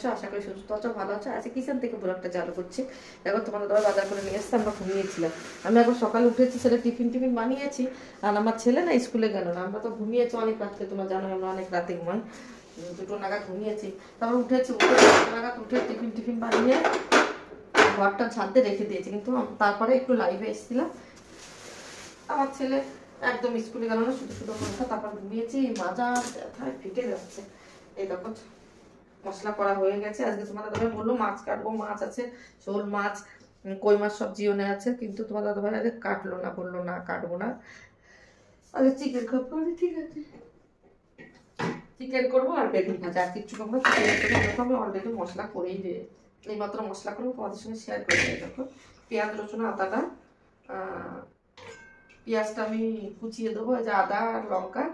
আছো? আশা করি সুস্থ আছো, ভালো আছো। আজকে কিচেন থেকে ব্লগটা চালু করছি। দেখো তোমাদের দাদা বাজার করে নিয়ে এসছে, আমরা ঘুমিয়েছিলাম। আমি এখন সকালে উঠেছি, ছেলে টিফিন বানিয়েছি। আর আমার ছেলে না স্কুলে গেল না, আমরা তো ঘুমিয়েছি অনেক রাত্রে, তোমরা জানো আমরা অনেক রাতে ঘুমাই। 2টো নাগাদ ঘুমিয়েছি, তারপর উঠে 2টো নাগাদ উঠে টিফিন বানিয়ে ঘরটা ছাদতে রেখে দিয়েছি। কিন্তু তারপরে একটু লাইভে এসেছিলাম। আমার ছেলে একদম স্কুলে গেল না, শুধু কথা। তারপর ঘুমিয়েছি, মাজা ব্যথায় ফেটে যাচ্ছে। এই দেখো মশলা করা হয়ে গেছে। আজকে তোমার দাদাভাই বললো মাছ কাটবো, মাছ আছে, শোল মাছ, কই মাছ সব জিওনে আছে, কিন্তু তোমার দাদাভাই আজকে কাটলো না, বললো না কাটবো না, আজকে চিকেন খাবো। ঠিক আছে, চিকেন করবো আর বেগুন ভাজা, আর কিচ্ছু করবো। আমি অলরেডি মশলা করেই দিয়ে এইমাত্র মশলা করবো, তোমাদের সঙ্গে শেয়ার করে দেয়। দেখো পেঁয়াজ রসুন আদাটা, পেঁয়াজটা আমি কুচিয়ে দেবো, এই যে আদা আর লঙ্কা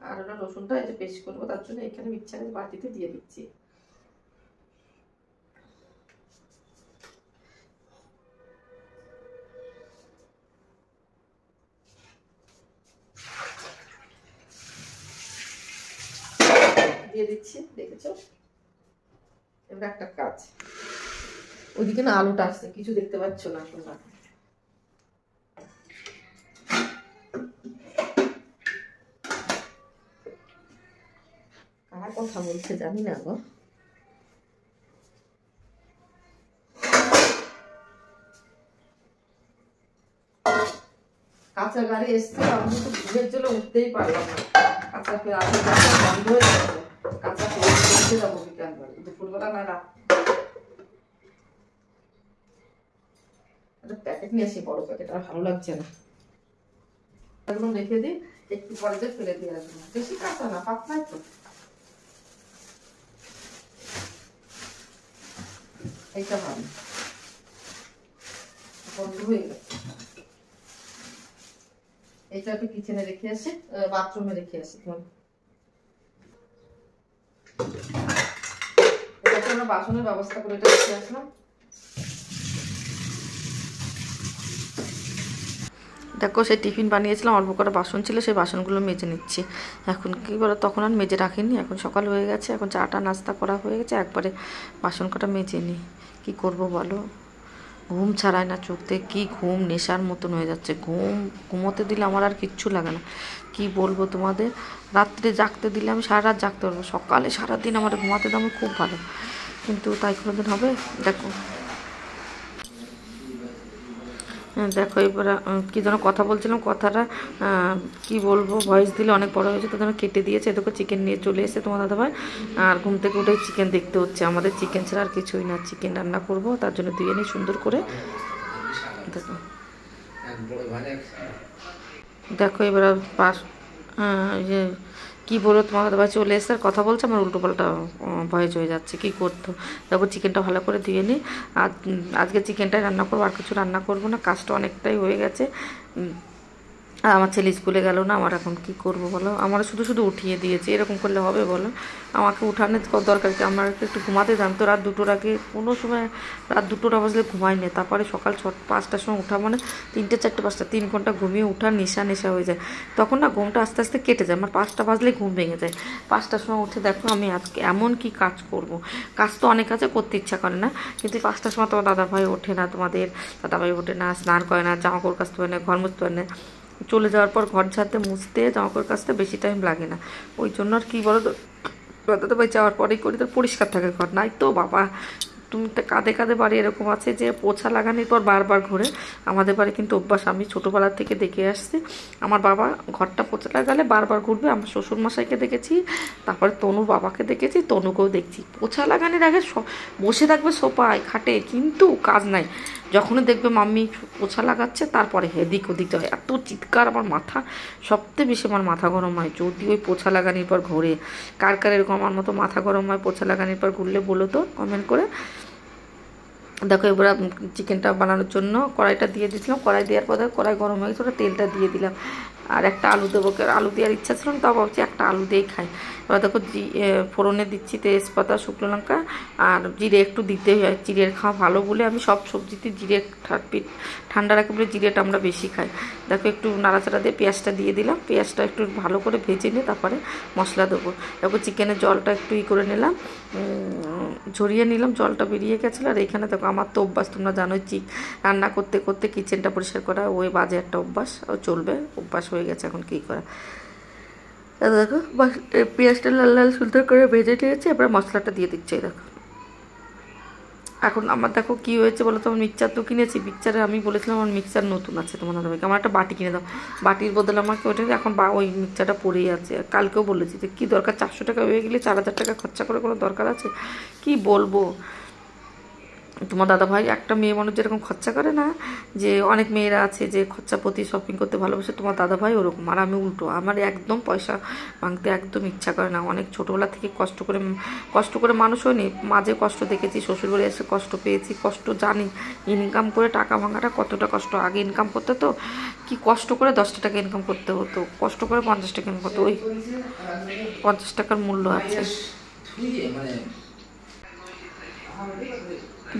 আর ওটা রসুনটা এই যে পেস্ট করবো, তার জন্য এখানে মিক্সচারের বাটিতে দিয়ে দিচ্ছি। দিয়ে দিচ্ছি, দেখেছো? এবার একটা কাজ, ওইদিকে না আলুটা আসছে, কিছু দেখতে পাচ্ছ না তোমরা। কার কথা বলছে জানি না গো। কাঁচা গাড়ি এসছে, আমি তো ঘুমের জন্য উঠতেই পারলাম না। কাঁচা বন্ধ হয়ে যাচ্ছে, কাঁচা পেয়ে যাবো বিকালবেলা, দুপুরবেলা না রাত। একটা প্যাকেট নিয়ে আসি, বড় প্যাকেট, আর ভালো লাগছে না। একদম রেখে দিই, একটু পরে যে ফেলে দিয়ে আসবো। বেশি কাঁচা না, পাতলাই তো। এইটা ভালো বন্ধ হয়ে গেছে। এটা একটু কিচেনে রেখে আসি, বাথরুমে রেখে আসি। এটাকে আমরা বাসনের ব্যবস্থা করে এটা রেখে আসলাম। দেখো সেই টিফিন বানিয়েছিলাম, অল্প করে বাসন ছিল, সেই বাসনগুলো মেজে নিচ্ছি। এখন কি বলো, তখন আর মেজে রাখিনি, এখন সকাল হয়ে গেছে, এখন চাটা নাস্তা করা হয়ে গেছে, একবারে বাসন কটা মেজে নিই। কী করবো বলো, ঘুম ছাড়ায় না, চোখ থেকে কী ঘুম নেশার মতন হয়ে যাচ্ছে। ঘুমোতে দিলে আমার আর কিচ্ছু লাগে না। কি বলবো তোমাদের, রাত্রে জাগতে দিলে আমি সারা রাত জাগতে পারবো, সকালে সারাদিন আমার ঘুমাতে দাম খুব ভালো, কিন্তু তাই কোনোদিন হবে? দেখো দেখো এবার কী যেন কথা বলছিলাম, কথাটা কি বলবো, ভয়েস দিলে অনেক বড় হয়েছে, তো যেন কেটে দিয়েছে। দেখো চিকেন নিয়ে চলে এসে তোমার দাদাভাই, আর ঘুম থেকে উঠে চিকেন দেখতে হচ্ছে। আমাদের চিকেন ছাড়া আর কিছুই না, চিকেন রান্না করব, তার জন্য ধুয়ে নিই সুন্দর করে। দেখো দেখো এবার পাশ ইয়ে কী বলবো, তোমার দাদাভাই চলে এসে আর কথা বলছে, আমার উল্টো পাল্টা ভয়েস হয়ে যাচ্ছে। কী করতো, দেখো চিকেনটা ভালো করে ধুয়ে নিই। আর আজকে চিকেনটাই রান্না করবো, আর কিছু রান্না করবো না, কাজটা অনেকটাই হয়ে গেছে। আর আমার ছেলে স্কুলে গেল না, আমার এখন কি করব বলো, আমার শুধু উঠিয়ে দিয়েছে, এরকম করলে হবে বলো? আমাকে উঠানোর দরকার কি, আমার একটু ঘুমাতে যান তো, রাত 2টোর আগে কোনো সময় রাত 2টোর বাজলে ঘুমাই নেই। তারপরে সকাল 5টার সময় উঠা মানে 3টে 4টে 5টা 3 ঘন্টা ঘুমিয়ে উঠার নেশা হয়ে যায়, তখন না ঘুমটা আস্তে আস্তে কেটে যায়। আমার 5টা বাজলে ঘুম ভেঙে যায়। 5টার সময় উঠে দেখো আমি আজকে এমন কি কাজ করব, কাজ তো অনেক আছে, করতে ইচ্ছা করে না, কিন্তু 5টার সময় তোমার দাদাভাই ওঠে না, তোমাদের দাদাভাই ওঠে না, স্নান করে না, জামা কাপড় কাচতে হয় না, ঘর মুছতে হয় না। চলে যাওয়ার পর ঘর ঝাড়তে মুছতে জামাকাপড় কাচতে বেশি টাইম লাগে না, ওই জন্য আর কি বলো তো, দাদাভাই যাওয়ার পরেই করি, তো পরিষ্কার থাকে ঘর। নাই তো বাবা, তুমি তো কাঁধে কাঁধে বাড়ি এরকম আছে যে পোছা লাগানোর পর বারবার ঘুরে। আমাদের বাড়ি কিন্তু অভ্যাস, আমি ছোটোবেলা থেকে দেখে আসছি, আমার বাবা ঘরটা পোছা লাগালে বারবার ঘুরবে। আমার শ্বশুরমশাইকে দেখেছি, তারপরে তনুর বাবাকে দেখেছি, তনুকেও দেখছি, পোছা লাগানোর আগে বসে থাকবে সোফায় খাটে, কিন্তু কাজ নাই। যখনই দেখবে মাম্মি পোছা লাগাচ্ছে, তারপরে এদিক ওদিক যায়, এত চিৎকার, আমার মাথা সবচেয়ে বেশি আমার মাথা গরম হয় যদি ওই পোছা লাগানোর পর ঘোরে। কার কার এরকম আমার মতো মাথা গরম হয় পোছা লাগানোর পর ঘুরলে বলো তো কমেন্ট করে। দেখো এবার চিকেনটা বানানোর জন্য কড়াইটা দিয়ে দিয়েছিলাম, কড়াই দেওয়ার পর কড়াই গরম হয়ে গেছে, ওটা তেলটা দিয়ে দিলাম। আর একটা আলু দেবো, আলু দেওয়ার ইচ্ছা ছিল না, তাও ভাবছি একটা আলু দিয়েই খাই। এবার দেখো ফোড়নে দিচ্ছি তেজপাতা, শুকনো লঙ্কা আর জিরে একটু দিতেই হয়, জিরের খাওয়া ভালো বলে আমি সব সবজিতে জিরে ঠান্ডা রাখি বলে জিরেটা আমরা বেশি খাই। দেখো একটু নাড়াচাড়া দিয়ে পেঁয়াজটা দিয়ে দিলাম, পেঁয়াজটা একটু ভালো করে ভেজে নিয়ে তারপরে মশলা দেবো। তারপর চিকেনের জলটা একটু করে নিলাম, ঝরিয়ে নিলাম, জলটা বেরিয়ে গেছিলো। আর এখানে দেখো আমার তো অভ্যাস, তোমরা জানোই রান্না করতে করতে কিচেনটা পরিষ্কার করা ওই বাজে একটা অভ্যাস, চলবে, অভ্যাস হয়ে গেছে, এখন কী করা। দেখো পেঁয়াজটা লাল লাল সুন্দর করে ভেজে নিয়েছি, এবার মশলাটা দিয়ে দিচ্ছি। দেখো এখন আমার দেখো কী হয়েছে বলো তো, আমার মিক্সচার তো কিনেছি, মিক্সচারে আমি বলেছিলাম আমার মিক্সচার নতুন আছে, তোমার দাদাভাইকে আমার একটা বাটি কিনে দাও, বাটির বদলে আমাকে ওইটা এখন ওই মিক্সচারটা পড়েই আছে। কালকেও বলেছি যে কী দরকার, 400 টাকা হয়ে গেলে 4000 টাকা খরচা করে কোনো দরকার আছে, কি বলবো। তোমার দাদাভাই একটা মেয়ে মানুষ যেরকম খরচা করে না, যে অনেক মেয়েরা আছে যে খরচাপতি, শপিং করতে ভালোবাসে, তোমার দাদাভাই ওরকম। আর আমি উল্টো, আমার একদম পয়সা ভাঙতে একদম ইচ্ছা করে না। অনেক ছোটোবেলা থেকে কষ্ট করে মানুষ হয়নি, মাঝে কষ্ট দেখেছি, শ্বশুরবাড়ি এসে কষ্ট পেয়েছি, কষ্ট জানি, ইনকাম করে টাকা ভাঙাটা কতটা কষ্ট। আগে ইনকাম করতে তো কি কষ্ট করে 10 টাকা ইনকাম করতে হতো, কষ্ট করে 50 টাকা ইনকাম করতে, ওই 50 টাকার মূল্য আছে।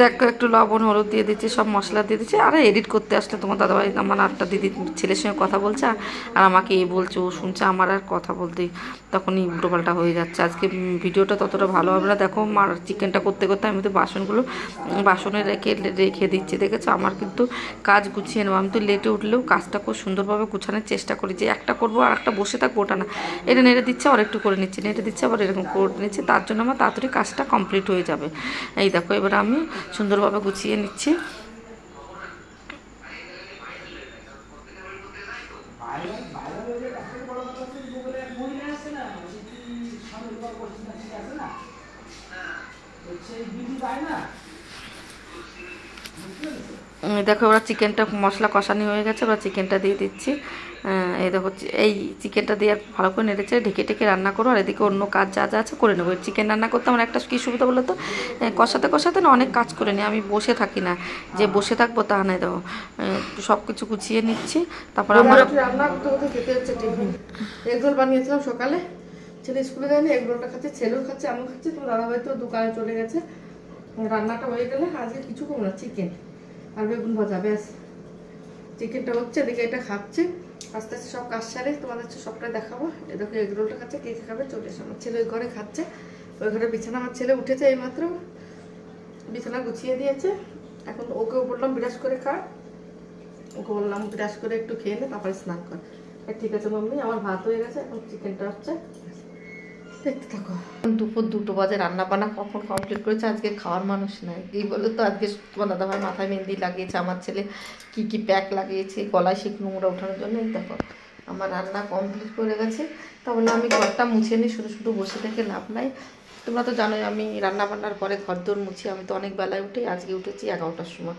দেখো একটু লবণ হলুদ দিয়ে দিচ্ছি, সব মশলা দিয়ে দিচ্ছি। আর এডিট করতে আসলে তোমার দাদাভাই আমার আটটা দিদি ছেলের সঙ্গে কথা বলছে আর আমাকে এই বলছে, ও শুনছে, আমার আর কথা বলতেই তখনই উল্টোপাল্টা হয়ে যাচ্ছে। আজকে ভিডিওটা ততটা ভালো হবে না। দেখো মার চিকেনটা করতে করতে আমি তো বাসনে রেখে দিচ্ছি, দেখেছো। আমার কিন্তু কাজ গুছিয়ে নেবো, আমি তো লেটে উঠলেও কাজটা খুব সুন্দরভাবে গুছানোর চেষ্টা করি, যে একটা করবো আর একটা বসে থাকবো ওটা না, এটা নেড়ে দিচ্ছে আর একটু করে নিচ্ছি, নেড়ে দিচ্ছে আবার এরকম করে নিচ্ছি, তার জন্য আমার তাড়াতাড়ি কাজটা কমপ্লিট হয়ে যাবে। এই দেখো এবার আমি সুন্দরভাবে গুছিয়ে নিচ্ছি। দেখো এবার চিকেনটা মশলা কষানি হয়ে গেছে, এবার চিকেনটা দিয়ে দিচ্ছি। এই দেখো এই চিকেনটা দিয়ে ভালো করে নেড়েছে ঢেকে ঢেকে রান্না করো, আর এদিকে অন্য কাজ যা যা আছে করে নেবো। চিকেন রান্না করতে আমার একটা কী সুবিধা বলো তো, কষাতে কষাতে না অনেক কাজ করে নিই, আমি বসে থাকি না, যে বসে থাকবো তা নয়। দেখো সব কিছু গুছিয়ে নিচ্ছি, তারপরে আমার রান্না করতে করতে খেতে হচ্ছে টিফিন। এগরোল বানিয়েছিলাম সকালে, ছেলে স্কুলে যায়নি, এগরোলটা খাচ্ছে, ছেলেও খাচ্ছে, আমিও খাচ্ছি। তো দাদাভাই তো দোকানে চলে গেছে। রান্নাটা হয়ে গেলে আজকে কিছু করবো না, চিকেন আর বেগুন ভাজা, ব্যাস। চিকেনটা হচ্ছে, এদিকে এটা খাচ্ছে, আস্তে আস্তে সব কাজ সারে তোমাদের সবটাই দেখাবো। এ দেখো এগরোলটা খাচ্ছে, কে খাবে চলে এসে, আমার ছেলে ওই ঘরে খাচ্ছে, ওই ঘরে বিছানা, আমার ছেলে উঠেছে এইমাত্র, বিছানা গুছিয়ে দিয়েছে। এখন ওকেও বললাম বিরাজ করে খা, ওকে বললাম বিরাজ করে একটু খেয়ে নে, তারপরে স্নান কর। ঠিক আছে মাম্মি, আমার ভাত হয়ে গেছে, এখন চিকেনটা হচ্ছে, দেখতে থাকো। দুপুর 2টো বাজে, রান্না বান্না কখন কমপ্লিট করেছে, আজকে খাওয়ার মানুষ নাই। এই বলে তো আজকে তোমার দাদাভাই মাথায় মেহেন্দি লাগিয়েছে, আমার ছেলে কি কি প্যাক লাগিয়েছে গলায় শিক নোংরা ওঠানোর জন্য। দেখো আমার রান্না কমপ্লিট করে গেছে, তাহলে আমি ঘরটা মুছে নিই, শুধু শুধু বসে থেকে লাভ নাই। তোমরা তো জানোই আমি রান্না বান্নার পরে ঘর দৌড় মুছি, আমি তো অনেক বেলায় উঠি, আজকে উঠেছি 11টার সময়।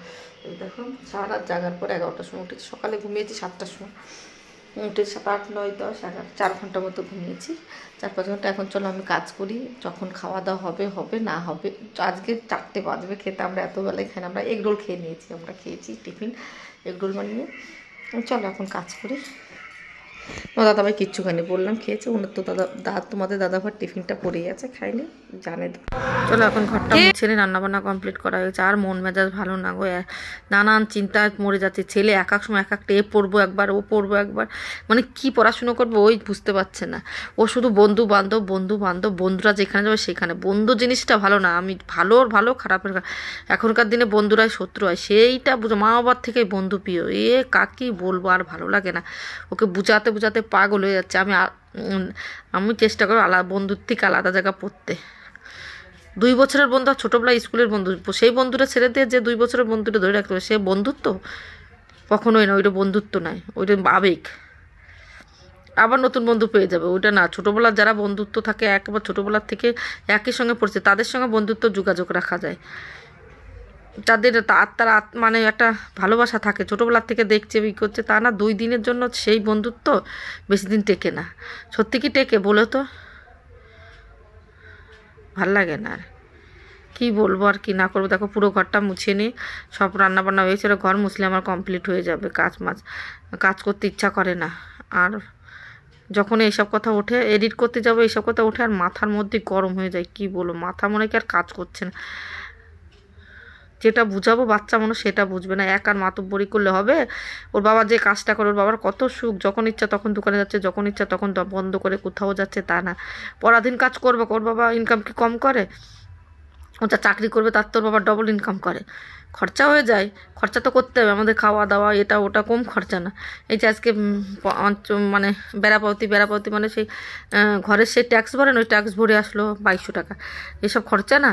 এই দেখো সারা রাত জাগার পর 11টার সময় উঠেছি, সকালে ঘুমিয়েছি 7টার সময়, উঠে 7, 8, 9, 10, 11, 4 ঘন্টা মতো ঘুমিয়েছি, 4-5 ঘন্টা। এখন চলো আমি কাজ করি, যখন খাওয়া দাওয়া হবে না হবে, আজকে 4টে বাজবে খেতে, আমরা এত বেলায় খাই না, আমরা এগরোল খেয়ে নিয়েছি, আমরা খেয়েছি টিফিন এগরোল বানিয়ে। চলো এখন কাজ করি। তোমার দাদাভাই কিচ্ছু খায়নি, বললাম খেয়েছে, ওনার তো তোমাদের দাদাভাই টিফিনটা পড়েই আছে, খাইনি, জানে তো। চলো এখন ঘরটা মুছে নিয়ে রান্নাবান্না কমপ্লিট করা হয়েছে, আর মন মেজাজ ভালো না গো, নানান চিন্তায় মরে যাচ্ছে। ছেলে এক এক সময় এক একটা পড়বো একবার, ও পড়বো একবার, মানে কি পড়াশুনো করবো ওই বুঝতে পারছে না। ও শুধু বন্ধু বান্ধব, বন্ধুরা যেখানে যাবে সেখানে। বন্ধু জিনিসটা ভালো না, আমি ভালো খারাপের, এখনকার দিনে বন্ধুরাই শত্রু হয়, সেইটা বুঝো। মা বাবার থেকেই বন্ধু প্রিয়, কাকি বলবো, আর ভালো লাগে না। ওকে বুঝাতে পাগল হয়ে যাচ্ছে। আমি চেষ্টা করবো বন্ধুর থেকে আলাদা জায়গা পড়তে। 2 বছরের বন্ধু আর ছোটোবেলায় স্কুলের বন্ধু, সেই বন্ধুটা ছেড়ে দিয়ে যে 2 বছরের বন্ধুটা ধরে রাখতে হবে, সে বন্ধুত্ব কখনোই না, ওইটা বন্ধুত্ব নয়, ওইটা আবেগ। আবার নতুন বন্ধু পেয়ে যাবে, ওইটা না। ছোটোবেলার যারা বন্ধুত্ব থাকে একবার ছোটোবেলার থেকে একই সঙ্গে পড়ছে, তাদের সঙ্গে বন্ধুত্ব যোগাযোগ রাখা যায়, তাদের তারা মানে একটা ভালোবাসা থাকে, ছোটোবেলার থেকে দেখছে ই করছে, তা না। 2 দিনের জন্য সেই বন্ধুত্ব বেশি দিন টেকে না। সত্যি কি টেকে বলো তো? ভাল লাগে না। আর কি বলবো আর কি না করবো। দেখো পুরো ঘরটা মুছে নিই, সব রান্নাবান্না হয়েছিল, ঘর মুছলে আমার কমপ্লিট হয়ে যাবে। কাজ করতে ইচ্ছা করে না। আর যখন এইসব কথা ওঠে, এডিট করতে যাবো, এইসব কথা ওঠে আর মাথার মধ্যে গরম হয়ে যায়। কি বলবো, মাথা মনে কি আর কাজ করছে না। যেটা বুঝাবো বাচ্চা মানুষ সেটা বুঝবে না, এক আর মাতব্বরি করলে হবে? ওর বাবা যে কাজটা করে, ওর বাবার কত সুখ, যখন ইচ্ছা তখন দোকানে যাচ্ছে, যখন ইচ্ছা তখন বন্ধ করে কোথাও যাচ্ছে, তা না। পরাধীন কাজ করবে, ওর বাবা ইনকাম কি কম করে? ও যা চাকরি করবে তার তোর বাবা ডবল ইনকাম করে, খরচা হয়ে যায়। খরচা তো করতে হবে, আমাদের খাওয়া দাওয়া এটা ওটা কম খরচা না। এই যে আজকে মানে বেড়াপাওতি মানে সেই ঘরের সেই ট্যাক্স ভরেন, ওই ট্যাক্স ভরে আসলো 2200 টাকা। এসব খরচা না,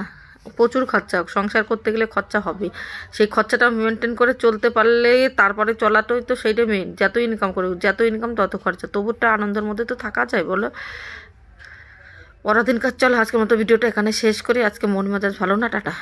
প্রচুর খরচা। সংসার করতে গেলে খরচা হবে, সেই খরচাটা মেনটেন করে চলতে পারলে তারপরে চলাটাই তো সেইটা মেন। যত ইনকাম করুক, যত ইনকাম তত খরচা, তবুটা আনন্দের মধ্যে তো থাকা যায় বলো। পরাধীন কাজ। চলো আজকের মতো ভিডিওটা এখানে শেষ করি। আজকে মন মেজাজ ভালো না, টাটা।